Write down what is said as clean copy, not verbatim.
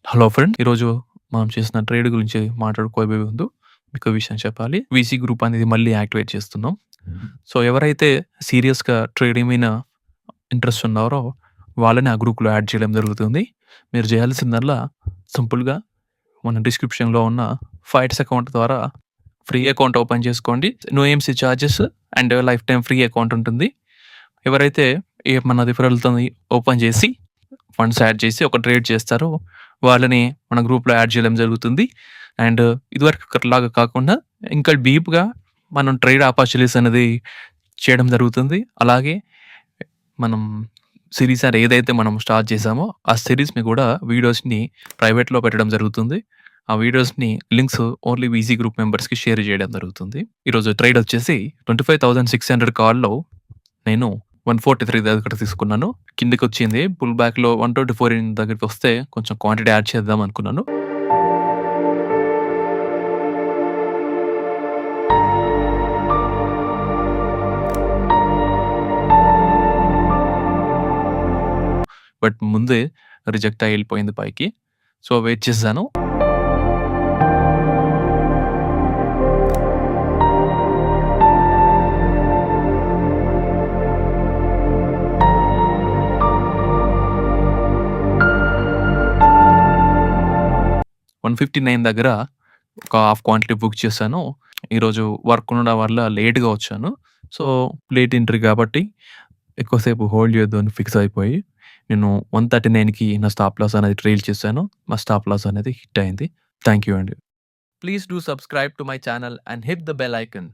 Hello friend. ఈరోజు మనం చేసిన ట్రేడ్ గురించి మాట్లాడుకోబోయే ముందు మీకో విషయం చెప్పాలి. వీసీ గ్రూప్ అనేది మళ్ళీ యాక్టివేట్ చేస్తున్నాం. సో, ఎవరైతే సీరియస్‌గా ట్రేడింగ్ మీద ఇంట్రెస్ట్ ఉన్నారో వాళ్ళని ఆ గ్రూప్‌లో యాడ్ చేయడం జరుగుతుంది. మీరు చేయాల్సిందల్లా సింపుల్‌గా మన డిస్క్రిప్షన్‌లో ఉన్న ఫైట్స్ అకౌంట్ ద్వారా ఫ్రీ అకౌంట్ ఓపెన్ చేసుకోండి. No AMC charges and lifetime free account ఉంటుంది. ఎవరైతే మన రిఫరల్‌తోని ఓపెన్ చేసి ఫండ్స్ యాడ్ చేసి ఒక ట్రేడ్ చేస్తారో వాళ్ళని మన గ్రూప్‌లో యాడ్ చేయడం జరుగుతుంది. అండ్ ఇదివరకులాగా కాకుండా ఇంకా డీప్‌గా మనం ట్రేడ్ ఆపర్చునిటీస్ అనేది చేయడం జరుగుతుంది. అలాగే మనం సిరీస్ అని ఏదైతే మనం స్టార్ట్ చేసామో ఆ సిరీస్‌ని కూడా వీడియోస్‌ని ప్రైవేట్‌లో పెట్టడం జరుగుతుంది. ఆ వీడియోస్‌ని లింక్స్ ఓన్లీ వీసీ గ్రూప్ మెంబర్స్‌కి షేర్ చేయడం జరుగుతుంది. ఈరోజు ట్రేడ్ వచ్చేసి 25,600 కాల్‌లో నేను 143 దగ్గర తీసుకున్నాను. కిందకొచ్చింది. పుల్ బ్యాక్‌లో 124 దగ్గరికి వస్తే కొంచెం క్వాంటిటీ యాడ్ చేద్దాం అనుకున్నాను. బట్ ముందే రిజెక్ట్ అయ్యి ఎళ్ళిపోయింది పైకి. సో, వెయిట్ చేశాను. $159 దగ్గర ఒక హాఫ్ క్వాంటిటీ బుక్ చేశాను. ఈరోజు వర్క్ ఉండడం వల్ల లేట్‌గా వచ్చాను. సో, లేట్ ఎంట్రీ కాబట్టి ఎక్కువసేపు హోల్డ్ చేయొద్దు అని ఫిక్స్ అయిపోయి నేను 139కి నా స్టాప్ లాస్ అనేది ట్రైల్ చేశాను. మా స్టాప్ లాస్ అనేది హిట్ అయింది. థాంక్ యూ అండి. Please do subscribe to my channel and hit the bell icon.